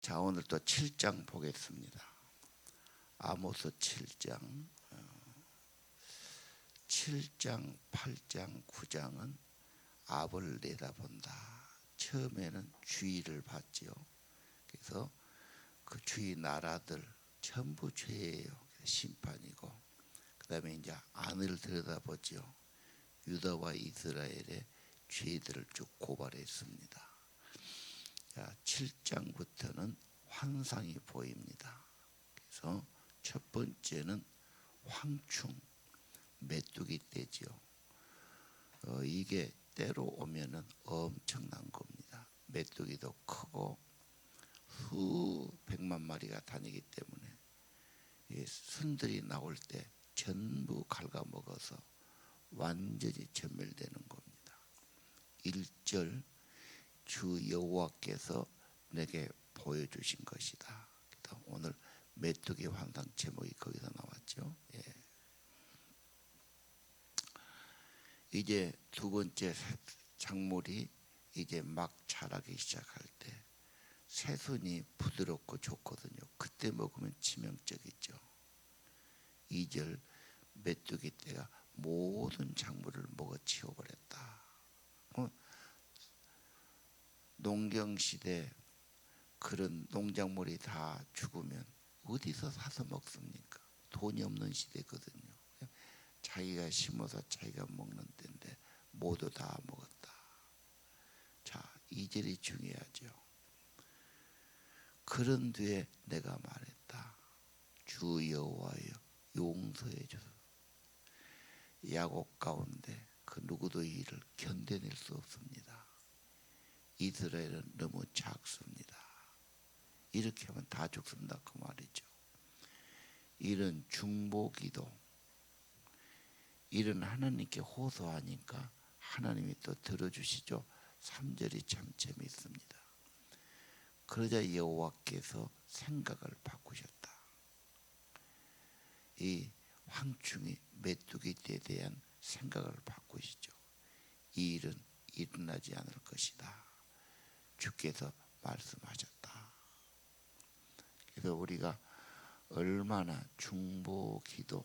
자, 오늘 또 7장 보겠습니다. 아모스 7장, 7장, 8장, 9장은 압을 내다본다. 처음에는 주의를 받지요. 그래서 그 주위 나라들 전부 죄예요. 심판이고, 그 다음에 이제 안을 들여다보지요. 유다와 이스라엘의 죄들을 쭉 고발했습니다. 자, 7장부터는 환상이 보입니다. 그래서 첫 번째는 황충, 메뚜기 떼지요. 이게 때로 오면은 엄청난 겁니다. 메뚜기도 크고 수백만 마리가 다니기 때문에 순들이 나올 때 전부 갉아먹어서 완전히 전멸되는 겁니다. 1절 주 여호와께서 내게 보여주신 것이다. 오늘 메뚜기 환상 제목이 거기서 나왔죠. 이제 두 번째 작물이 이제 막 자라기 시작할 때 새순이 부드럽고 좋거든요. 그때 먹으면 치명적이죠. 2절 메뚜기 떼가 모든 작물을 먹어 치워버렸다. 농경시대 그런 농작물이 다 죽으면 어디서 사서 먹습니까? 돈이 없는 시대거든요. 자기가 심어서 자기가 먹는 데인데 모두 다 먹었다. 자, 2절이 중요하죠. 그런 뒤에 내가 말했다. 주 여호와여 용서해 주소서. 야곱 가운데 그 누구도 이를 견뎌낼 수 없습니다. 이스라엘은 너무 작습니다. 이렇게 하면 다 죽습니다. 그 말이죠. 이런 중보기도, 이런 하나님께 호소하니까 하나님이 또 들어주시죠. 3절이 참 재미있습니다. 그러자 여호와께서 생각을 바꾸셨다. 이 황충이 메뚜기에 대한 생각을 바꾸시죠. 이 일은 일어나지 않을 것이다. 주께서 말씀하셨다. 그래서 우리가 얼마나 중보기도,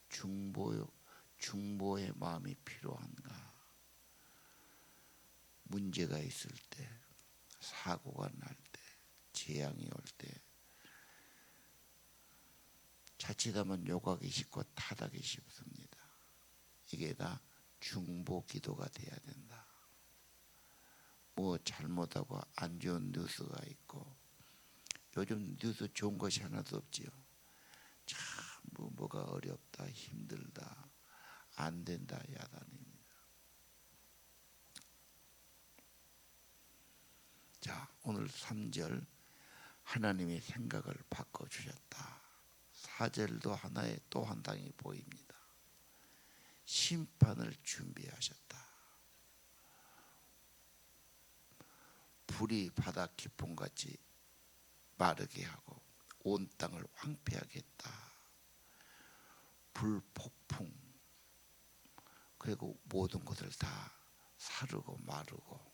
중보의 마음이 필요한가. 문제가 있을 때, 사고가 날 때, 재앙이 올 때, 자칫하면 욕하기 쉽고 탓하기 쉽습니다. 이게 다 중보기도가 돼야 된다. 뭐 잘못하고 안 좋은 뉴스가 있고, 요즘 뉴스 좋은 것이 하나도 없지요. 참 뭐가 어렵다, 힘들다, 안 된다, 야단입니다. 자, 오늘 3절 하나님이 생각을 바꿔주셨다. 4절도 하나의 또 한 당이 보입니다. 심판을 준비하셨다. 불이 바다 깊음같이 마르게 하고 온 땅을 황폐하겠다. 불폭풍, 그리고 모든 것을 다 사르고 마르고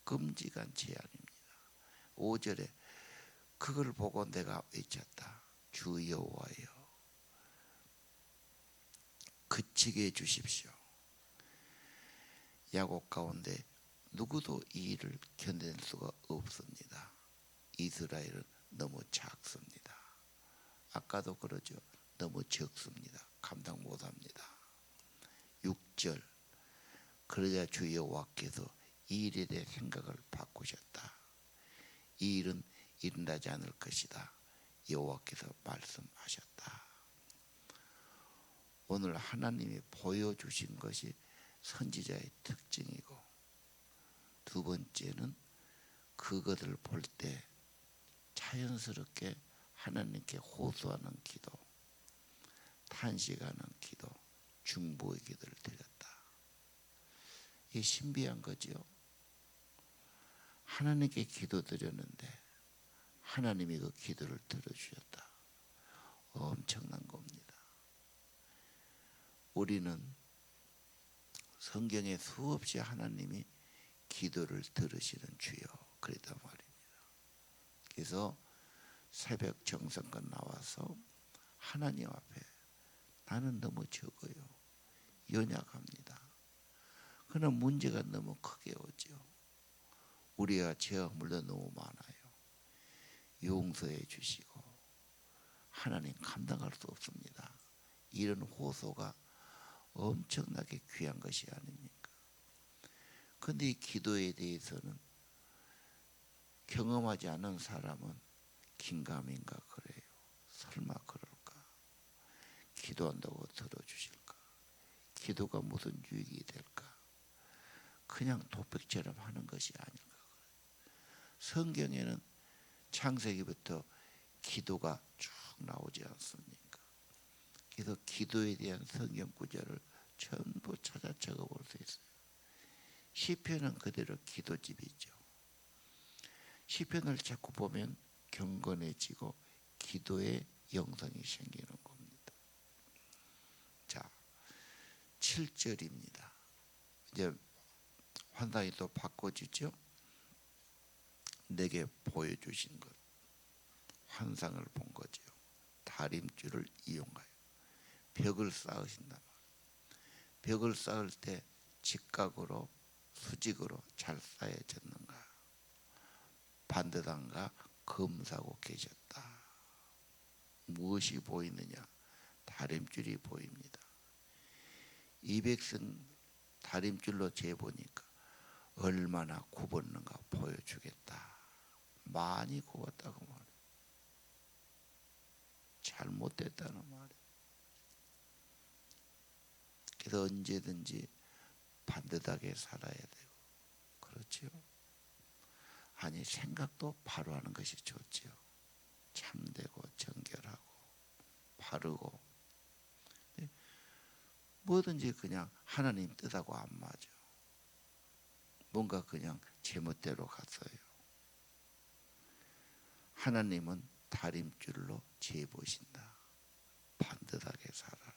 끔찍한 재앙입니다. 5절에 그걸 보고 내가 외쳤다. 주 여호와여 그치게 해주십시오. 야곱 가운데 누구도 이 일을 견뎌낼 수가 없습니다. 이스라엘은 너무 작습니다. 아까도 그러죠. 너무 적습니다. 감당 못합니다. 6절 그러자 주 여호와께서 이 일에 대해 생각을 바꾸셨다. 이 일은 일어나지 않을 것이다. 여호와께서 말씀하셨다. 오늘 하나님이 보여주신 것이 선지자의 특징이고, 두 번째는 그것을 볼 때 자연스럽게 하나님께 호소하는 기도, 탄식하는 기도, 중보의 기도를 드렸다. 이게 신비한 거죠. 하나님께 기도 드렸는데 하나님이 그 기도를 들어주셨다. 엄청난 겁니다. 우리는 성경에 수없이 하나님이 기도를 들으시는 주여 그랬단 말입니다. 그래서 새벽 정성껏 나와서 하나님 앞에 나는 너무 적어요. 연약합니다. 그러나 문제가 너무 크게 오죠. 우리가 죄와 물도 너무 많아요. 용서해 주시고 하나님 감당할 수 없습니다. 이런 호소가 엄청나게 귀한 것이 아닙니까? 그런데 이 기도에 대해서는 경험하지 않은 사람은 긴가민가 그래요. 설마 그럴까? 기도한다고 들어주실까? 기도가 무슨 유익이 될까? 그냥 도둑처럼 하는 것이 아닐까? 성경에는 창세기부터 기도가 쭉 나오지 않습니까? 그래서 기도에 대한 성경 구절을 전부 찾아 적어볼 수 있어요. 시편은 그대로 기도집이죠. 시편을 자꾸 보면 경건해지고 기도의 영성이 생기는 겁니다. 자, 7절입니다. 이제 환상이 또 바꿔지죠. 내게 보여주신 것, 환상을 본 거죠. 다림줄을 이용하여 벽을 쌓으신다. 벽을 쌓을 때 직각으로 수직으로 잘 쌓여졌는가? 반듯한가? 검사고 계셨다. 무엇이 보이느냐? 다림줄이 보입니다. 이 백성 다림줄로 재보니까 얼마나 굽었는가 보여주겠다. 많이 굽었다고 말해요. 잘못됐다는 말이에요. 그래서 언제든지 반듯하게 살아야 되고, 그렇죠? 아니, 생각도 바로 하는 것이 좋죠. 참되고 정결하고 바르고. 뭐든지 그냥 하나님 뜻하고 안 맞아. 뭔가 그냥 제멋대로 갔어요. 하나님은 다림줄로 재보신다. 반듯하게 살아라.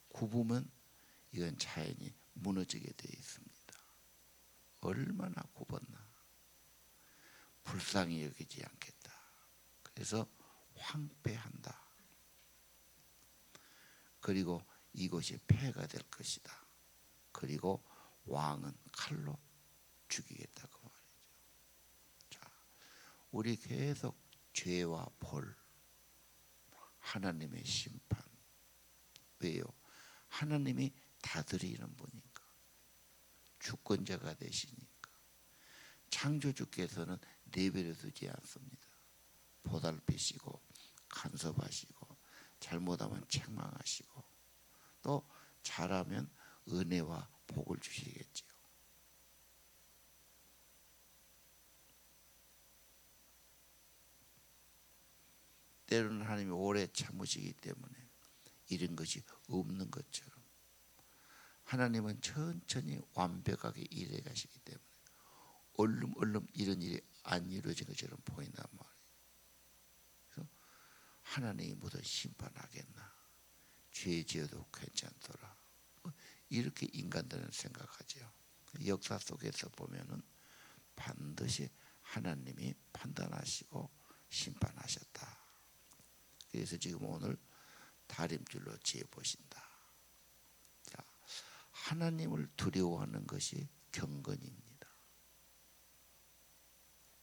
굽으면 이건 자연히 무너지게 되어 있습니다. 얼마나 굽었나. 불쌍히 여기지 않겠다. 그래서 황폐한다. 그리고 이곳이 폐가 될 것이다. 그리고 왕은 칼로 죽이겠다고 말이죠. 자, 우리 계속 죄와 벌, 하나님의 심판. 왜요? 하나님이 다스리는 분이니까. 주권자가 되시니까. 창조주께서는 내버려 두지 않습니다. 보살피시고 간섭하시고 잘못하면 책망하시고 또 잘하면 은혜와 복을 주시겠지요. 때로는 하나님이 오래 참으시기 때문에 이런 것이 없는 것처럼 하나님은 천천히 완벽하게 일해 가시기 때문에 얼른 이런 일이 안 이루어진 것처럼 보인단 말이에요. 그래서 하나님이 무슨 심판하겠나? 죄 지어도 괜찮더라. 이렇게 인간들은 생각하죠. 역사 속에서 보면은 반드시 하나님이 판단하시고 심판하셨다. 그래서 지금 오늘 다림줄로 지어보신다. 자, 하나님을 두려워하는 것이 경건입니다.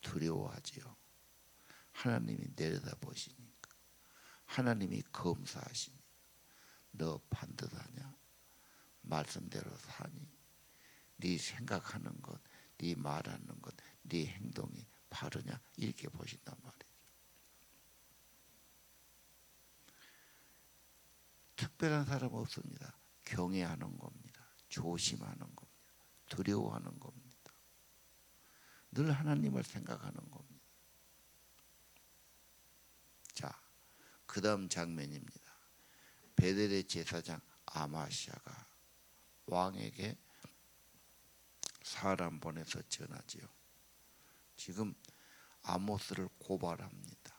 두려워하지요. 하나님이 내려다보시니까. 하나님이 검사하시니까. 너 반듯하냐? 말씀대로 사니? 네 생각하는 것, 네 말하는 것, 네 행동이 바르냐? 이렇게 보신단 말이에요. 특별한 사람 없습니다. 경외하는 겁니다. 조심하는 겁니다. 두려워하는 겁니다. 늘 하나님을 생각하는 겁니다. 자, 그 다음 장면입니다. 베델의 제사장 아마시아가 왕에게 사람 보내서 전하지요. 지금 아모스를 고발합니다.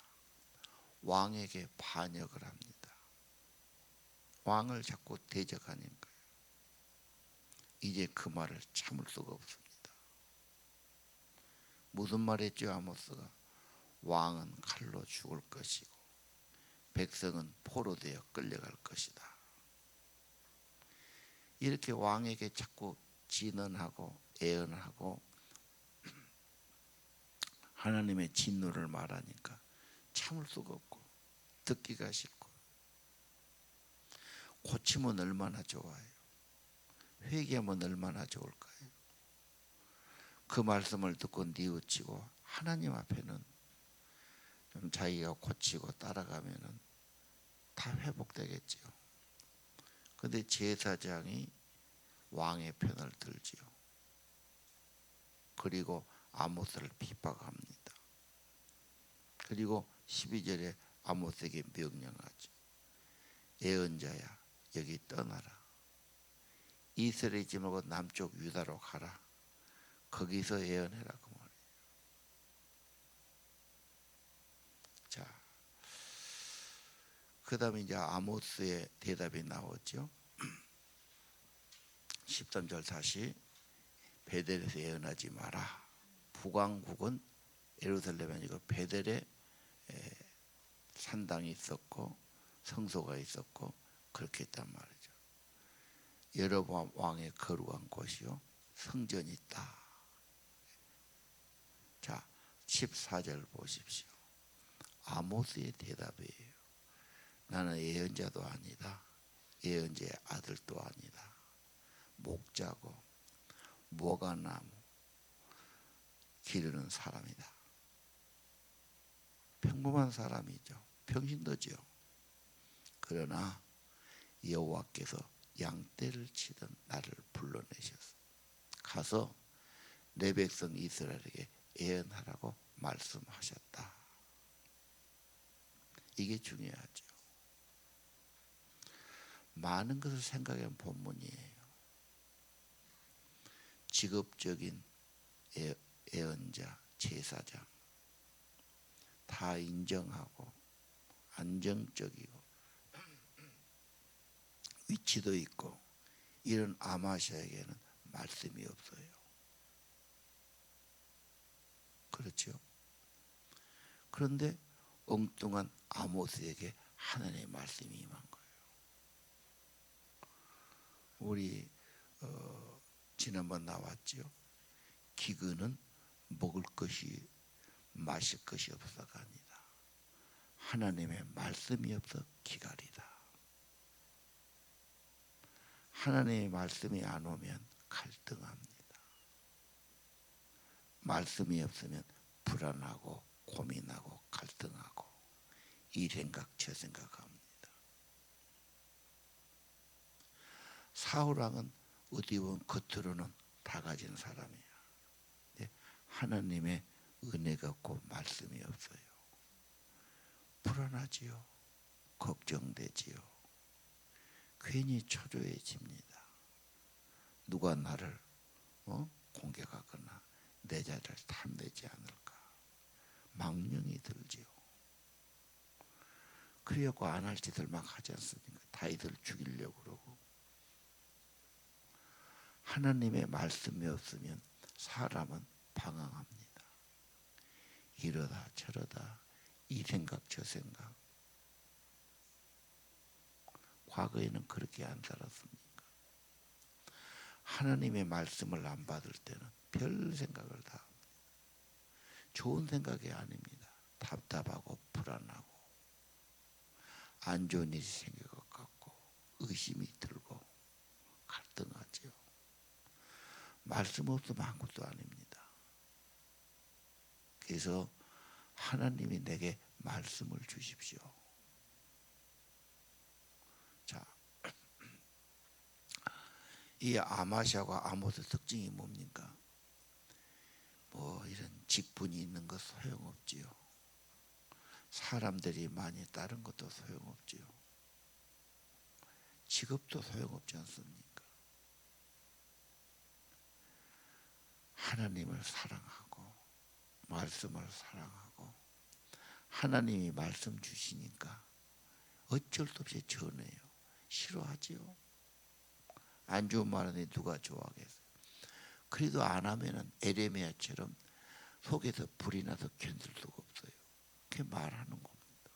왕에게 반역을 합니다. 왕을 자꾸 대적하니까요. 이제 그 말을 참을 수가 없습니다. 무슨 말했죠 아모스가? 왕은 칼로 죽을 것이고 백성은 포로 되어 끌려갈 것이다. 이렇게 왕에게 자꾸 진언하고 애언하고 하나님의 진노를 말하니까 참을 수가 없고 듣기가 싫고, 고치면 얼마나 좋아요. 회개하면 얼마나 좋을까요? 그 말씀을 듣고 뉘우치고 하나님 앞에는 좀 자기가 고치고 따라가면은 다 회복되겠지요. 그런데 제사장이 왕의 편을 들지요. 그리고 아모스를 핍박합니다. 그리고 12절에 아모스에게 명령하죠. 예언자야, 여기 떠나라. 이스라엘 있지 말고 남쪽 유다로 가라. 거기서 예언해라 그 말이에요. 자, 그 다음에 이제 아모스의 대답이 나오죠. 13절 다시, 베델에서 예언하지 마라. 북왕국은 예루살렘이 아니고 베델에 산당이 있었고 성소가 있었고 그렇게 했단 말이죠. 여로보암 왕의 거룩한 곳이요 성전이 있다. 자, 14절 보십시오. 아모스의 대답이에요. 나는 예언자도 아니다. 예언자의 아들도 아니다. 목자고 모가나무 기르는 사람이다. 평범한 사람이죠. 평신도죠. 그러나 여호와께서 양떼를 치던 나를 불러내셔서 가서 내 백성 이스라엘에게 예언하라고 말씀하셨다. 이게 중요하죠. 많은 것을 생각하면 본문이에요. 직업적인 예언자, 제사장 다 인정하고 안정적이고 위치도 있고 이런 아마시아에게는 말씀이 없어요. 그렇죠? 그런데 엉뚱한 아모스에게 하나님의 말씀이 임한 거예요. 우리 지난번 나왔죠. 기근은 먹을 것이 마실 것이 없어가 아니다. 하나님의 말씀이 없어 기갈이다. 하나님의 말씀이 안 오면 갈등합니다. 말씀이 없으면 불안하고 고민하고 갈등하고 이 생각 저 생각합니다. 사울왕은 어디 보면 겉으로는 다 가진 사람이야. 하나님의 은혜가 없고 말씀이 없어요. 불안하지요. 걱정되지요. 괜히 초조해집니다. 누가 나를 공격하거나 내 자리를 탐내지 않을까 망령이 들지요. 그래갖고 안 할 짓을 막 하지 않습니까? 다윗을 죽이려고 그러고. 하나님의 말씀이 없으면 사람은 방황합니다. 이러다 저러다 이 생각 저 생각. 과거에는 그렇게 안 살았습니까? 하나님의 말씀을 안 받을 때는 별 생각을 다 합니다. 좋은 생각이 아닙니다. 답답하고 불안하고 안 좋은 일이 생길 것 같고 의심이 들고 갈등하죠. 말씀 없으면 아무것도 아닙니다. 그래서 하나님이 내게 말씀을 주십시오. 자, 이 아마시아와 아모스 특징이 뭡니까? 뭐 이런 직분이 있는 것 소용없지요. 사람들이 많이 따른 것도 소용없지요. 직업도 소용없지 않습니까? 하나님을 사랑하고 말씀을 사랑하고 하나님이 말씀 주시니까 어쩔 수 없이 전해요. 싫어하지요. 안 좋은 말하니 누가 좋아하겠어요. 그래도 안 하면은 에레미야처럼 속에서 불이 나서 견딜 수가 없어요. 그렇게 말하는 겁니다.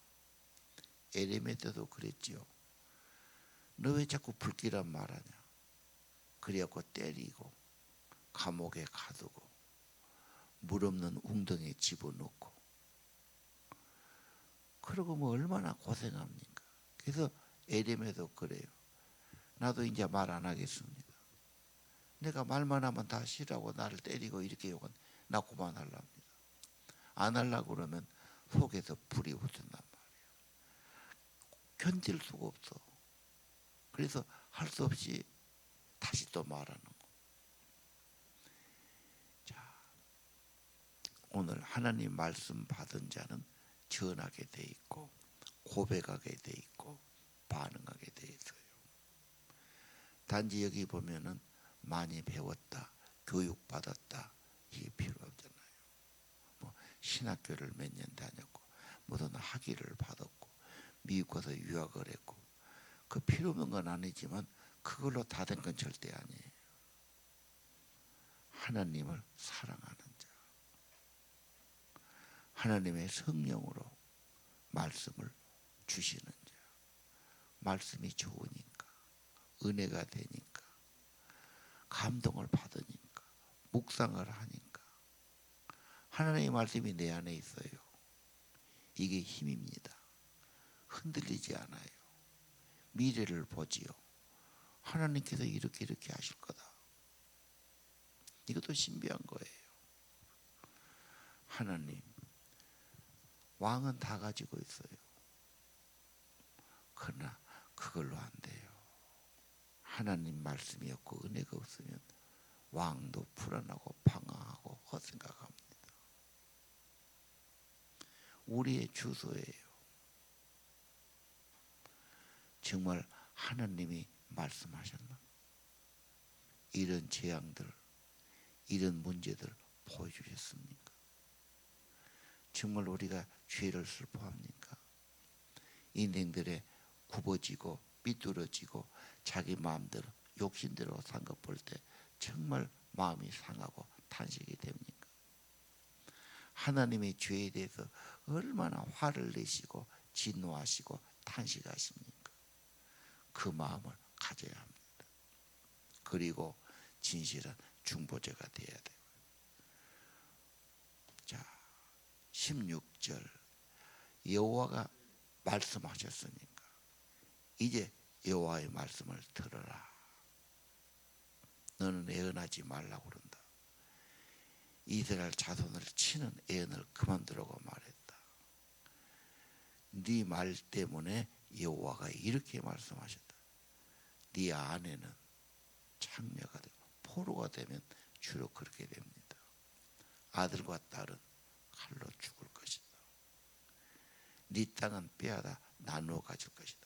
에레미야도 그랬지요. 너 왜 자꾸 불길한 말하냐. 그래갖고 때리고 감옥에 가두고 물 없는 웅덩이에 집어넣고 그러고 뭐 얼마나 고생합니까. 그래서 에레미야도 그래요. 나도 이제 말 안 하겠습니다. 내가 말만 하면 다 싫어하고 나를 때리고 이렇게 욕은 나 그만하랍니다. 안 하려고 그러면 속에서 불이 붙는단 말이에요. 견딜 수가 없어. 그래서 할 수 없이 다시 또 말하는 거. 자, 오늘 하나님 말씀 받은 자는 전하게 돼 있고 고백하게 돼 있고 반응하게 돼 있어요. 단지 여기 보면은 많이 배웠다, 교육받았다 이게 필요 없잖아요. 뭐 신학교를 몇 년 다녔고 무슨 학위를 받았고 미국 가서 유학을 했고 그 필요 없는 건 아니지만 그걸로 다 된 건 절대 아니에요. 하나님을 사랑하는 자, 하나님의 성령으로 말씀을 주시는 자, 말씀이 좋으니까 은혜가 되니까 감동을 받으니까 묵상을 하니까 하나님의 말씀이 내 안에 있어요. 이게 힘입니다. 흔들리지 않아요. 미래를 보지요. 하나님께서 이렇게 하실 거다. 이것도 신비한 거예요. 하나님 왕은 다 가지고 있어요. 그러나 그걸로 안 돼요. 하나님 말씀이 없고 은혜가 없으면 왕도 불안하고 방황하고 헛생각합니다. 우리의 주소예요. 정말 하나님이 말씀하셨나? 이런 재앙들, 이런 문제들 보여주셨습니까? 정말 우리가 죄를 슬퍼합니까? 인생들의 굽어지고 삐뚤어지고 자기 마음대로 욕심대로 산 것 볼 때 정말 마음이 상하고 탄식이 됩니까? 하나님의 죄에 대해서 얼마나 화를 내시고 진노하시고 탄식하십니까? 그 마음을 가져야 합니다. 그리고 진실한 중보자가 되어야 돼요. 자, 16절 여호와가 말씀하셨으니까 이제 여호와의 말씀을 들어라. 너는 애언하지 말라고 그런다. 이스라엘 자손을 치는 애언을 그만두라고 말했다. 네 말 때문에 여호와가 이렇게 말씀하셨다. 네 아내는 창녀가 되고 포로가 되면 주로 그렇게 됩니다. 아들과 딸은 칼로 죽을 것이다. 네 땅은 빼앗아 나누어 가질 것이다.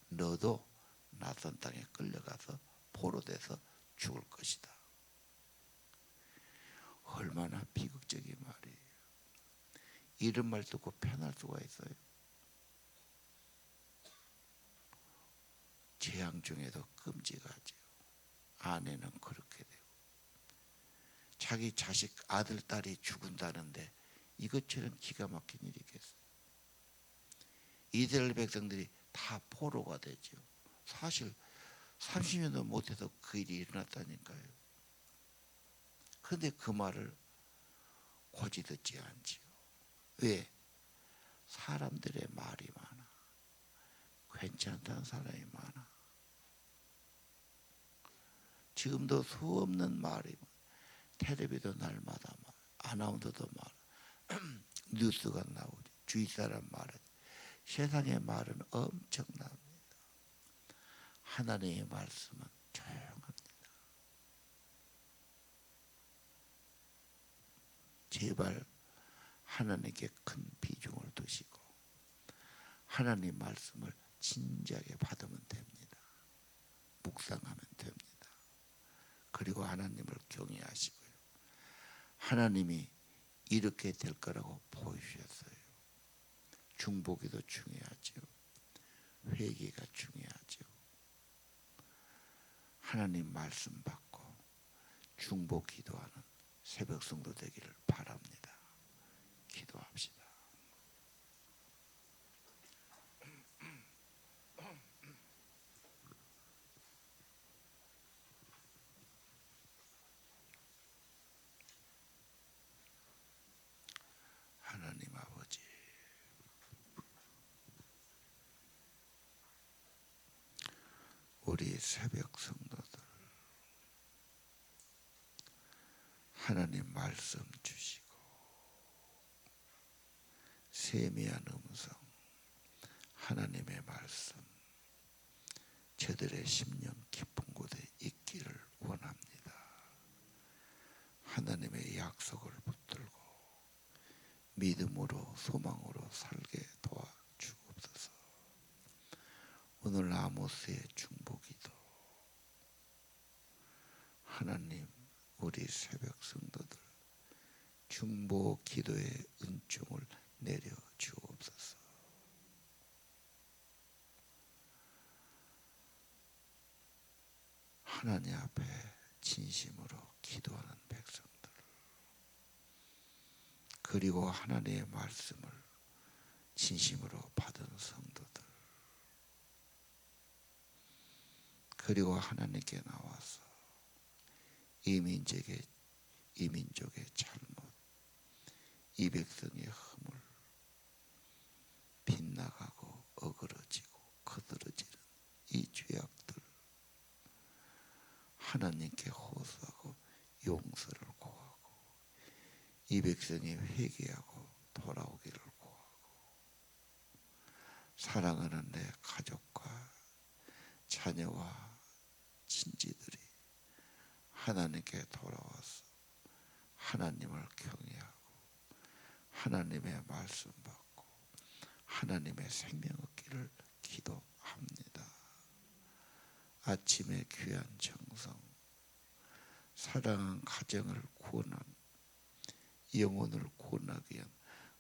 너도 낯선 땅에 끌려가서 포로돼서 죽을 것이다. 얼마나 비극적인 말이에요. 이런 말 듣고 편할 수가 있어요. 재앙 중에도 끔찍하죠. 아내는 그렇게 되고 자기 자식 아들 딸이 죽은다는데 이것처럼 기가 막힌 일이겠어요. 이스라엘 백성들이 다 포로가 되죠. 사실 30년도 못해서 그 일이 일어났다니까요. 그런데 그 말을 고지 듣지 않지요. 왜? 사람들의 말이 많아. 괜찮다는 사람이 많아. 지금도 수없는 말이 텔레비도 날마다 말, 아나운서도 말, 뉴스가 나오지. 주위 사람 말은 세상의 말은 엄청납니다. 하나님의 말씀은 조용합니다. 제발 하나님께 큰 비중을 두시고 하나님 말씀을 진지하게 받으면 됩니다. 묵상하면 됩니다. 그리고 하나님을 경외하시고요. 하나님이 이렇게 될 거라고 보여주셨어요. 중보기도 중요하죠. 회개가 중요하죠. 하나님 말씀 받고 중보 기도하는 새벽 성도 되기를 바랍니다. 합시다. 하나님 아버지, 우리 새벽 성도들 하나님 말씀 주시고 세미한 음성 하나님의 말씀 저들의 심령 깊은 곳에 있기를 원합니다. 하나님의 약속을 붙들고 믿음으로 소망으로 살게 도와주옵소서. 오늘 아모스의 중보기도 하나님 우리 새벽 성도들 중보 기도의 은총을 내려 주옵소서. 하나님 앞에 진심으로 기도하는 백성들, 그리고 하나님의 말씀을 진심으로 받은 성도들, 그리고 하나님께 나와서 이민족의 잘못, 이 백성의 허물, 빗나가고 어그러지고 거들어지는 이 죄악들 하나님께 호소하고 용서를 구하고 이 백성이 회개하고 돌아오기를 구하고 사랑하는 내 가족과 자녀와 친지들이 하나님께 돌아와서 하나님을 경외하고 하나님의 말씀 받고 하나님의 생명 얻기를 기도합니다. 아침에 귀한 정성, 사랑한 가정을 구원한 영혼을 구원하기 위한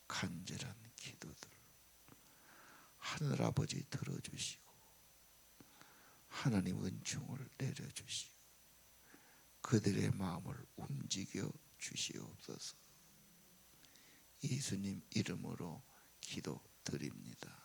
간절한 기도들 하늘아버지 들어주시고 하나님 은총을 내려주시고 그들의 마음을 움직여 주시옵소서. 예수님 이름으로 기도드립니다.